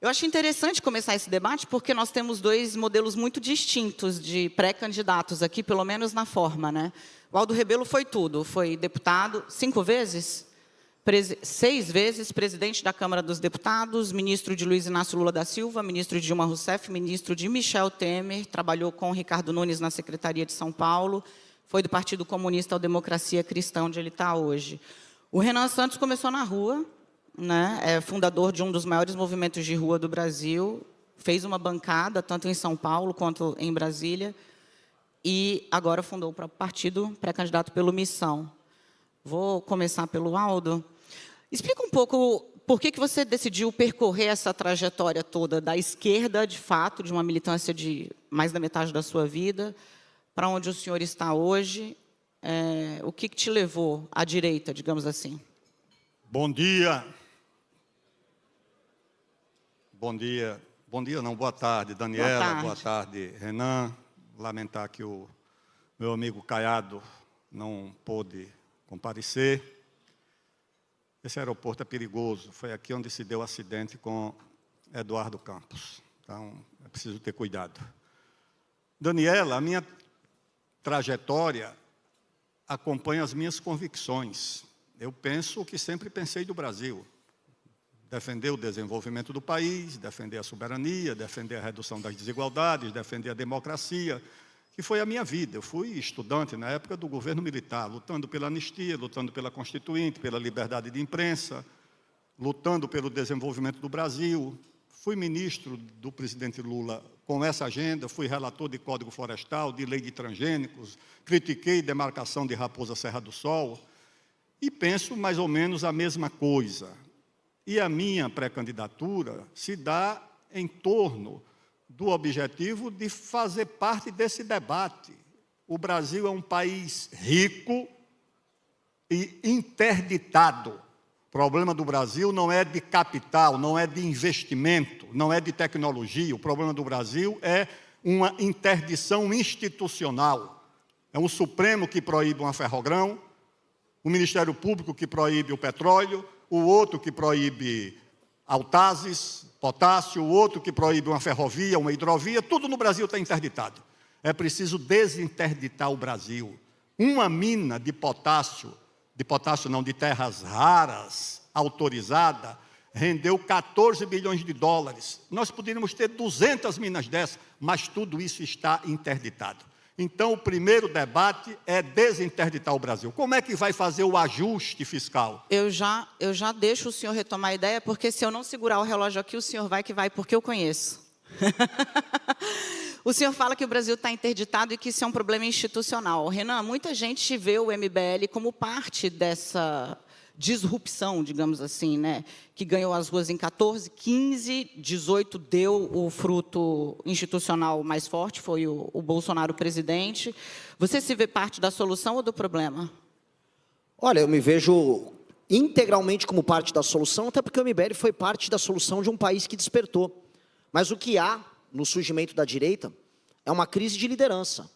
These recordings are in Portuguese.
Eu acho interessante começar esse debate porque nós temos dois modelos muito distintos de pré-candidatos aqui, pelo menos na forma, né? O Aldo Rebelo foi tudo, foi deputado 5 vezes, 6 vezes presidente da Câmara dos Deputados, ministro de Luiz Inácio Lula da Silva, ministro de Dilma Rousseff, ministro de Michel Temer, trabalhou com Ricardo Nunes na Secretaria de São Paulo, foi do Partido Comunista ao Democracia Cristã, onde ele está hoje. O Renan Santos começou na rua, né? É fundador de um dos maiores movimentos de rua do Brasil, fez uma bancada, tanto em São Paulo quanto em Brasília, e agora fundou o próprio partido, pré-candidato pelo Missão. Vou começar pelo Aldo. Explica um pouco por que você decidiu percorrer essa trajetória toda da esquerda, de fato, de uma militância de mais da metade da sua vida, para onde o senhor está hoje. O que te levou à direita, digamos assim? Bom dia. Bom dia não, boa tarde, Daniela, boa tarde, Renan. Lamentar que o meu amigo Caiado não pôde comparecer. Esse aeroporto é perigoso, foi aqui onde se deu o acidente com Eduardo Campos. Então, é preciso ter cuidado. Daniela, a minha trajetória acompanha as minhas convicções. Eu penso o que sempre pensei do Brasil. Defender o desenvolvimento do país, defender a soberania, defender a redução das desigualdades, defender a democracia, que foi a minha vida. Eu fui estudante na época do governo militar, lutando pela anistia, lutando pela Constituinte, pela liberdade de imprensa, lutando pelo desenvolvimento do Brasil. Fui ministro do presidente Lula com essa agenda, fui relator de Código Florestal, de lei de transgênicos, critiquei demarcação de Raposa Serra do Sol e penso mais ou menos a mesma coisa. E a minha pré-candidatura se dá em torno do objetivo de fazer parte desse debate. O Brasil é um país rico e interditado. O problema do Brasil não é de capital, não é de investimento, não é de tecnologia. O problema do Brasil é uma interdição institucional. É um Supremo que proíbe uma Ferrogrão, o Ministério Público que proíbe o petróleo, o outro que proíbe Autazes, potássio, o outro que proíbe uma ferrovia, uma hidrovia, tudo no Brasil está interditado. É preciso desinterditar o Brasil. Uma mina de potássio não, de terras raras, autorizada, rendeu 14 bilhões de dólares. Nós poderíamos ter 200 minas dessas, mas tudo isso está interditado. Então, o primeiro debate é desinterditar o Brasil. Como é que vai fazer o ajuste fiscal? Eu já deixo o senhor retomar a ideia, porque se eu não segurar o relógio aqui, o senhor vai que vai, porque eu conheço. O senhor fala que o Brasil está interditado e que isso é um problema institucional. Renan, muita gente vê o MBL como parte dessa disrupção, digamos assim, né? Que ganhou as ruas em 14, 15, 18 deu o fruto institucional mais forte, foi o Bolsonaro presidente. Você se vê parte da solução ou do problema? Olha, eu me vejo integralmente como parte da solução, até porque o MBL foi parte da solução de um país que despertou. Mas o que há no surgimento da direita é uma crise de liderança.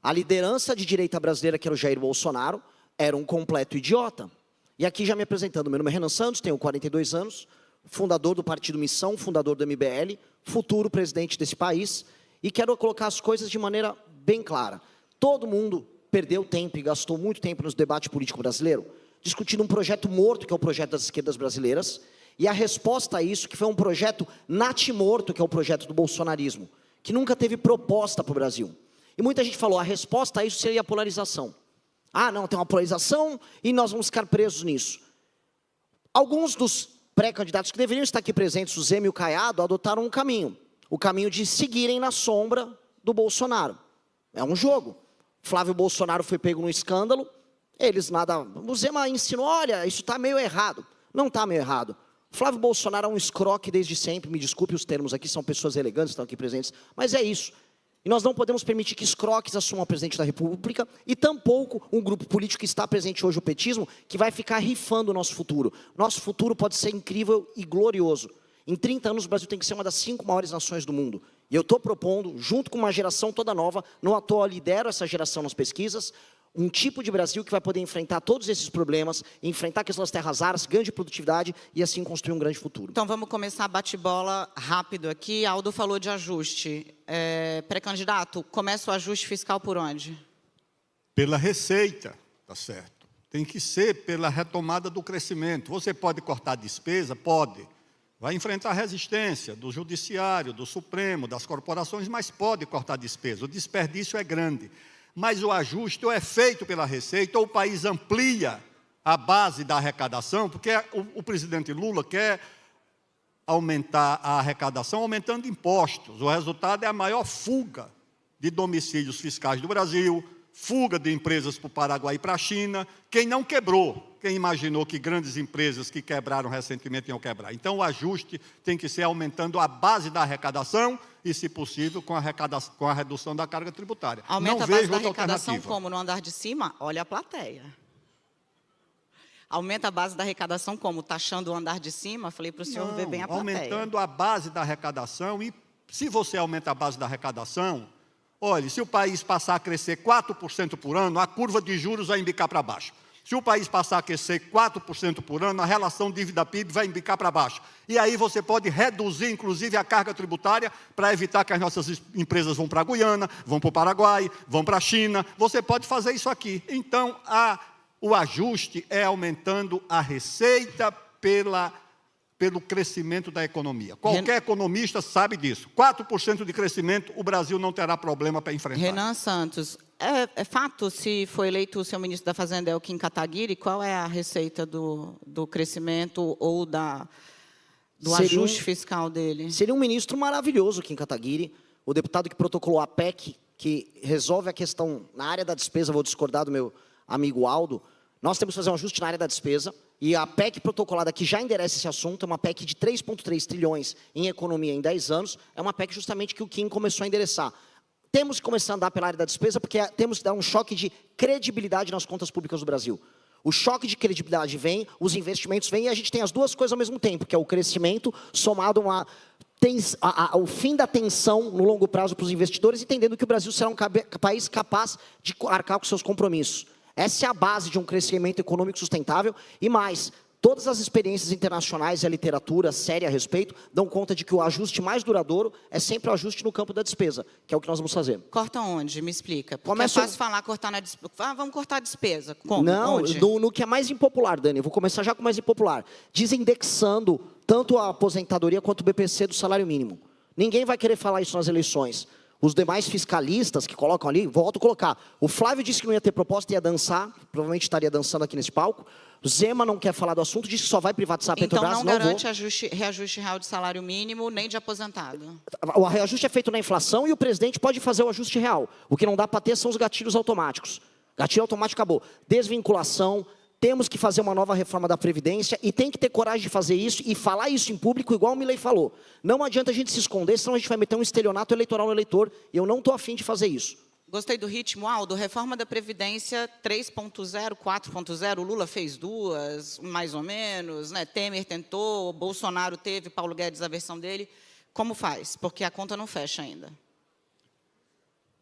A liderança de direita brasileira, que era o Jair Bolsonaro, era um completo idiota. E aqui já me apresentando, meu nome é Renan Santos, tenho 42 anos, fundador do Partido Missão, fundador do MBL, futuro presidente desse país, e quero colocar as coisas de maneira bem clara. Todo mundo perdeu tempo e gastou muito tempo no debate político brasileiro, discutindo um projeto morto, que é o projeto das esquerdas brasileiras, e a resposta a isso, que foi um projeto natimorto, que é o projeto do bolsonarismo, que nunca teve proposta para o Brasil. E muita gente falou, a resposta a isso seria a polarização. Ah, não, tem uma polarização e nós vamos ficar presos nisso. Alguns dos pré-candidatos que deveriam estar aqui presentes, o Zema e o Caiado, adotaram um caminho. O caminho de seguirem na sombra do Bolsonaro. É um jogo. Flávio Bolsonaro foi pego no escândalo, eles nada... O Zema ensinou, olha, isso está meio errado. Não está meio errado. Flávio Bolsonaro é um escroque desde sempre, me desculpe os termos aqui, são pessoas elegantes que estão aqui presentes, mas é isso. E nós não podemos permitir que escroques assumam a presidente da República e tampouco um grupo político que está presente hoje, o petismo, que vai ficar rifando o nosso futuro. Nosso futuro pode ser incrível e glorioso. Em 30 anos, o Brasil tem que ser uma das 5 maiores nações do mundo. E eu estou propondo, junto com uma geração toda nova, não à toa lidero essa geração nas pesquisas, um tipo de Brasil que vai poder enfrentar todos esses problemas, enfrentar a questão das terras raras, ganho de produtividade e assim construir um grande futuro. Então vamos começar bate-bola rápido aqui. Aldo falou de ajuste. Pré-candidato, começa o ajuste fiscal por onde? Pela receita, tá certo. Tem que ser pela retomada do crescimento. Você pode cortar despesa? Pode. Vai enfrentar resistência do judiciário, do Supremo, das corporações, mas pode cortar despesa. O desperdício é grande. Mas o ajuste ou é feito pela receita ou o país amplia a base da arrecadação, porque o presidente Lula quer aumentar a arrecadação aumentando impostos. O resultado é a maior fuga de domicílios fiscais do Brasil, fuga de empresas para o Paraguai e para a China. Quem não quebrou, quem imaginou que grandes empresas que quebraram recentemente iam quebrar. Então, o ajuste tem que ser aumentando a base da arrecadação e, se possível, com a redução da carga tributária. Aumenta a base da arrecadação como? No andar de cima? Olha a plateia. Aumenta a base da arrecadação como? Taxando o andar de cima? Falei para o senhor ver bem a plateia. Aumentando a base da arrecadação. E, se você aumenta a base da arrecadação, olhe, se o país passar a crescer 4% por ano, a curva de juros vai embicar para baixo. Se o país passar a crescer 4% por ano, a relação dívida-PIB vai embicar para baixo. E aí você pode reduzir, inclusive, a carga tributária para evitar que as nossas empresas vão para a Guiana, vão para o Paraguai, vão para a China. Você pode fazer isso aqui. Então, o ajuste é aumentando a receita pelo crescimento da economia. Qualquer economista sabe disso. 4% de crescimento, o Brasil não terá problema para enfrentar. Renan Santos, é fato, se foi eleito o seu ministro da Fazenda, é o Kim Kataguiri, qual é a receita do crescimento ou do ajuste fiscal dele? Seria um ministro maravilhoso, Kim Kataguiri, o deputado que protocolou a PEC, que resolve a questão na área da despesa. Vou discordar do meu amigo Aldo. Nós temos que fazer um ajuste na área da despesa, e a PEC protocolada que já endereça esse assunto é uma PEC de 3,3 trilhões em economia em 10 anos, é uma PEC justamente que o Kim começou a endereçar. Temos que começar a andar pela área da despesa, porque temos que dar um choque de credibilidade nas contas públicas do Brasil. O choque de credibilidade vem, os investimentos vêm, e a gente tem as duas coisas ao mesmo tempo, que é o crescimento somado ao fim da tensão no longo prazo para os investidores, entendendo que o Brasil será um país capaz de arcar com seus compromissos. Essa é a base de um crescimento econômico sustentável. E mais, todas as experiências internacionais e a literatura séria a respeito dão conta de que o ajuste mais duradouro é sempre o ajuste no campo da despesa, que é o que nós vamos fazer. Corta onde? Me explica. Porque é fácil falar cortar na despesa. Vamos cortar a despesa. Como? Não, no que é mais impopular, Dani. Eu vou começar já com o mais impopular. Desindexando tanto a aposentadoria quanto o BPC do salário mínimo. Ninguém vai querer falar isso nas eleições. Os demais fiscalistas que colocam ali, volto a colocar. O Flávio disse que não ia ter proposta, ia dançar, provavelmente estaria dançando aqui nesse palco. O Zema não quer falar do assunto, disse que só vai privatizar a Petrobras. Então não garante reajuste real de salário mínimo, nem de aposentado. O reajuste é feito na inflação e o presidente pode fazer o ajuste real. O que não dá para ter são os gatilhos automáticos. Gatilho automático acabou. Desvinculação. Temos que fazer uma nova reforma da Previdência e tem que ter coragem de fazer isso e falar isso em público, igual o Milei falou. Não adianta a gente se esconder, senão a gente vai meter um estelionato eleitoral no eleitor, e eu não estou afim de fazer isso. Gostei do ritmo, Aldo. Reforma da Previdência 3.0, 4.0, o Lula fez 2, mais ou menos, né? Temer tentou, Bolsonaro teve, Paulo Guedes a versão dele. Como faz? Porque a conta não fecha ainda.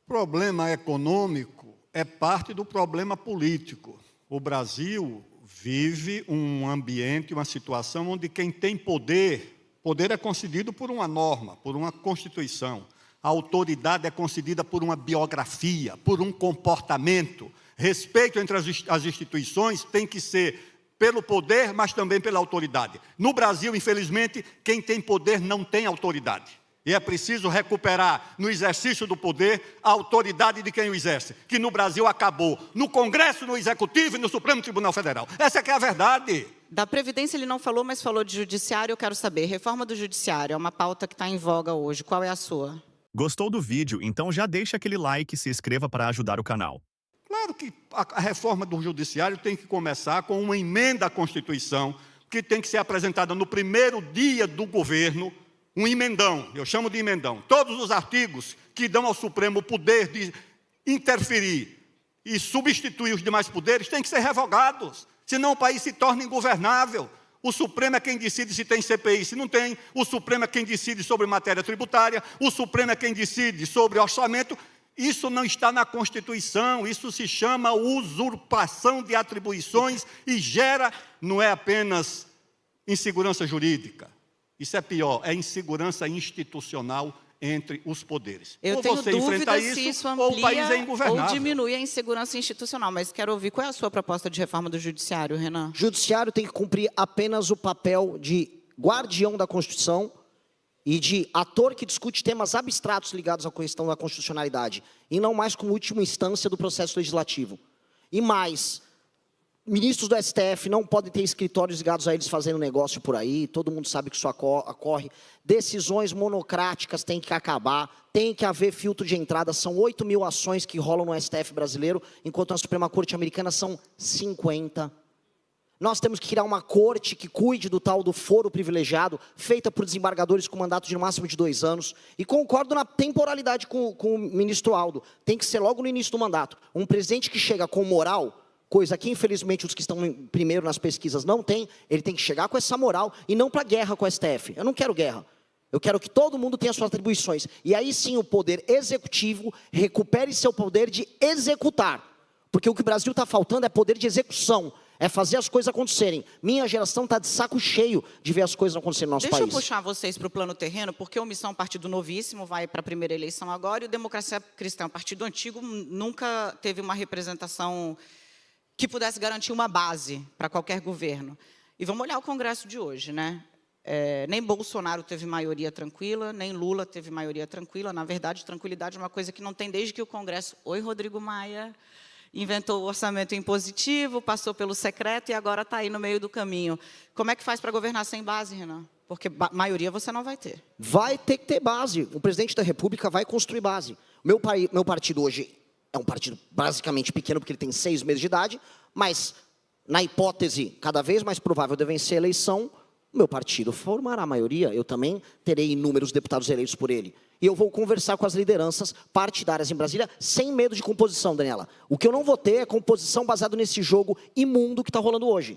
O problema econômico é parte do problema político. O Brasil vive um ambiente, uma situação onde quem tem poder é concedido por uma norma, por uma Constituição. A autoridade é concedida por uma biografia, por um comportamento. Respeito entre as instituições tem que ser pelo poder, mas também pela autoridade. No Brasil, infelizmente, quem tem poder não tem autoridade. E é preciso recuperar, no exercício do poder, a autoridade de quem o exerce, que no Brasil acabou, no Congresso, no Executivo e no Supremo Tribunal Federal. Essa que é a verdade. Da Previdência ele não falou, mas falou de Judiciário. Eu quero saber, reforma do Judiciário é uma pauta que está em voga hoje. Qual é a sua? Gostou do vídeo? Então já deixa aquele like e se inscreva para ajudar o canal. Claro que a reforma do Judiciário tem que começar com uma emenda à Constituição, que tem que ser apresentada no primeiro dia do governo, um emendão, eu chamo de emendão. Todos os artigos que dão ao Supremo o poder de interferir e substituir os demais poderes têm que ser revogados, senão o país se torna ingovernável. O Supremo é quem decide se tem CPI, se não tem. O Supremo é quem decide sobre matéria tributária. O Supremo é quem decide sobre orçamento. Isso não está na Constituição, isso se chama usurpação de atribuições e gera, não é apenas insegurança jurídica, isso é pior, é insegurança institucional entre os poderes. Eu ou tenho você dúvida enfrenta se isso ou o país é amplia ingovernável. ou diminui a insegurança institucional, mas quero ouvir qual é a sua proposta de reforma do Judiciário, Renan? O Judiciário tem que cumprir apenas o papel de guardião da Constituição e de ator que discute temas abstratos ligados à questão da constitucionalidade, e não mais como última instância do processo legislativo. E mais, ministros do STF não podem ter escritórios ligados a eles fazendo negócio por aí, todo mundo sabe que isso ocorre. Decisões monocráticas têm que acabar, tem que haver filtro de entrada, são 8 mil ações que rolam no STF brasileiro, enquanto na Suprema Corte americana são 50. Nós temos que criar uma corte que cuide do tal do foro privilegiado, feita por desembargadores com mandato de no máximo de 2 anos. E concordo na temporalidade com o ministro Aldo. Tem que ser logo no início do mandato. Um presidente que chega com moral, coisa que infelizmente os que estão primeiro nas pesquisas não têm, ele tem que chegar com essa moral e não para guerra com o STF. Eu não quero guerra. Eu quero que todo mundo tenha suas atribuições. E aí sim o poder executivo recupere seu poder de executar. Porque o que o Brasil está faltando é poder de execução. É fazer as coisas acontecerem. Minha geração está de saco cheio de ver as coisas acontecerem no nosso país. Deixa eu puxar vocês para o plano terreno, porque o Missão é um partido novíssimo, vai para a primeira eleição agora, e o Democracia Cristã, um partido antigo, nunca teve uma representação que pudesse garantir uma base para qualquer governo. E vamos olhar o Congresso de hoje, né? Nem Bolsonaro teve maioria tranquila, nem Lula teve maioria tranquila. Na verdade, tranquilidade é uma coisa que não tem desde que o Congresso... Oi, Rodrigo Maia... Inventou o orçamento impositivo, passou pelo secreto e agora está aí no meio do caminho. Como é que faz para governar sem base, Renan? Porque maioria você não vai ter. Vai ter que ter base. O presidente da República vai construir base. Meu partido hoje é um partido basicamente pequeno, porque ele tem 6 meses de idade, mas, na hipótese cada vez mais provável de vencer a eleição, o meu partido formará a maioria. Eu também terei inúmeros deputados eleitos por ele. E eu vou conversar com as lideranças partidárias em Brasília, sem medo de composição, Daniela. O que eu não vou ter é composição baseada nesse jogo imundo que está rolando hoje.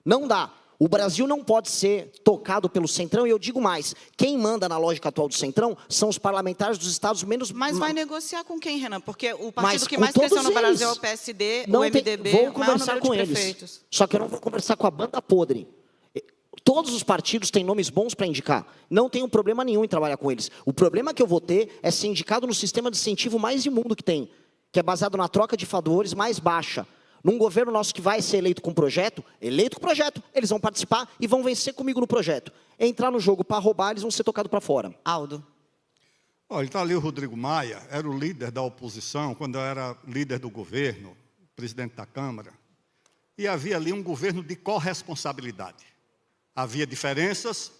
Não dá. O Brasil não pode ser tocado pelo Centrão, e eu digo mais, quem manda na lógica atual do Centrão são os parlamentares dos estados menos... Mas vai negociar com quem, Renan? Porque o partido que mais cresceu no Brasil é o PSD, o MDB, vou o maior conversar número com de eles. prefeitos. Só que eu não vou conversar com a banda podre. Todos os partidos têm nomes bons para indicar. Não tenho problema nenhum em trabalhar com eles. O problema que eu vou ter é ser indicado no sistema de incentivo mais imundo que tem, que é baseado na troca de favores mais baixa. Num governo nosso que vai ser eleito com projeto, eles vão participar e vão vencer comigo no projeto. Entrar no jogo para roubar, eles vão ser tocados para fora. Aldo. Olha, está ali o Rodrigo Maia, era o líder da oposição, quando eu era líder do governo, presidente da Câmara, e havia ali um governo de corresponsabilidade. Havia diferenças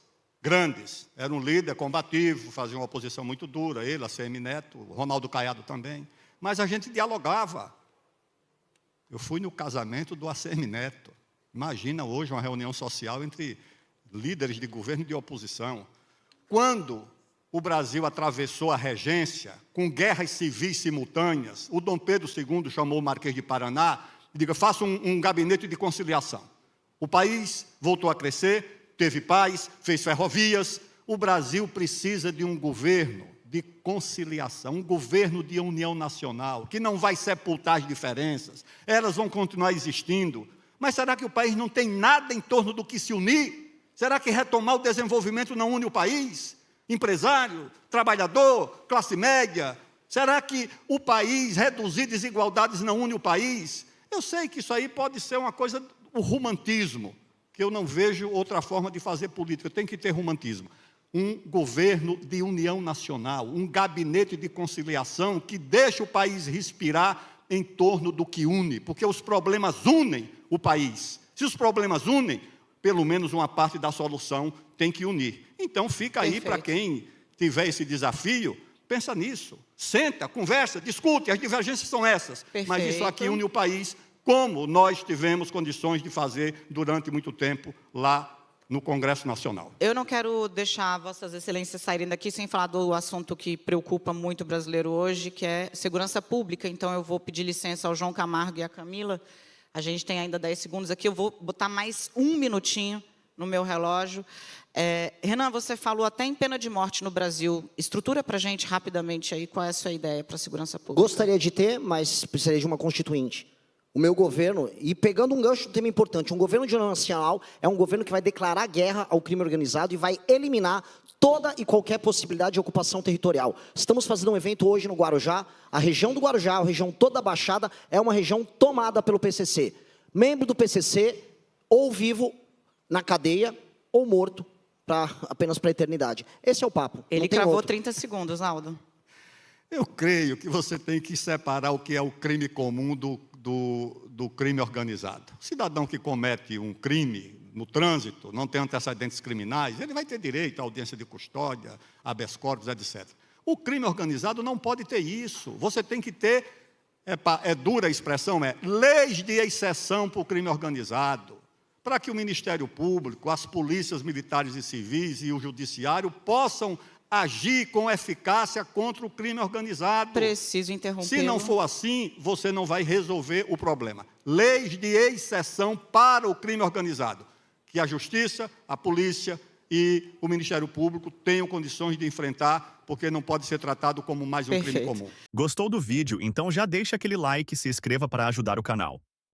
grandes. Era um líder combativo, fazia uma oposição muito dura, ele, ACM Neto, Ronaldo Caiado também. Mas a gente dialogava. Eu fui no casamento do ACM Neto. Imagina hoje uma reunião social entre líderes de governo e de oposição. Quando o Brasil atravessou a regência, com guerras civis simultâneas, o Dom Pedro II chamou o Marquês de Paraná e disse, faça um gabinete de conciliação. O país voltou a crescer, teve paz, fez ferrovias. O Brasil precisa de um governo de conciliação, um governo de união nacional, que não vai sepultar as diferenças, elas vão continuar existindo. Mas será que o país não tem nada em torno do que se unir? Será que retomar o desenvolvimento não une o país? Empresário, trabalhador, classe média? Será que o país, reduzir desigualdades, não une o país? Eu sei que isso aí pode ser uma coisa... O romantismo, que eu não vejo outra forma de fazer política, tem que ter romantismo. Um governo de união nacional, um gabinete de conciliação que deixa o país respirar em torno do que une, porque os problemas unem o país. Se os problemas unem, pelo menos uma parte da solução tem que unir. Então fica aí para quem tiver esse desafio, pensa nisso, senta, conversa, discute, as divergências são essas, mas isso aqui une o país, como nós tivemos condições de fazer durante muito tempo lá no Congresso Nacional. Eu não quero deixar Vossas Excelências saírem daqui sem falar do assunto que preocupa muito o brasileiro hoje, que é segurança pública. Então, eu vou pedir licença ao João Camargo e à Camila. A gente tem ainda 10 segundos aqui, eu vou botar mais 1 minutinho no meu relógio. Renan, você falou até em pena de morte no Brasil. Estrutura para a gente rapidamente aí qual é a sua ideia para a segurança pública. Gostaria de ter, mas precisaria de uma constituinte. O meu governo, e pegando um gancho do tema importante, um governo de união nacional é um governo que vai declarar guerra ao crime organizado e vai eliminar toda e qualquer possibilidade de ocupação territorial. Estamos fazendo um evento hoje no Guarujá. A região do Guarujá, a região toda da Baixada, é uma região tomada pelo PCC. Membro do PCC, ou vivo na cadeia, ou morto, apenas para a eternidade. Esse é o papo. Ele cravou 30 segundos, Aldo. Eu creio que você tem que separar o que é o crime comum do crime organizado. O cidadão que comete um crime no trânsito, não tem antecedentes criminais, ele vai ter direito à audiência de custódia, habeas corpus, etc. O crime organizado não pode ter isso. Você tem que ter, dura a expressão, leis de exceção para o crime organizado, para que o Ministério Público, as polícias militares e civis e o judiciário possam agir com eficácia contra o crime organizado. Preciso interromper. Se não for assim, você não vai resolver o problema. Leis de exceção para o crime organizado. Que a Justiça, a Polícia e o Ministério Público tenham condições de enfrentar, porque não pode ser tratado como mais um crime comum. Gostou do vídeo? Então já deixa aquele like e se inscreva para ajudar o canal.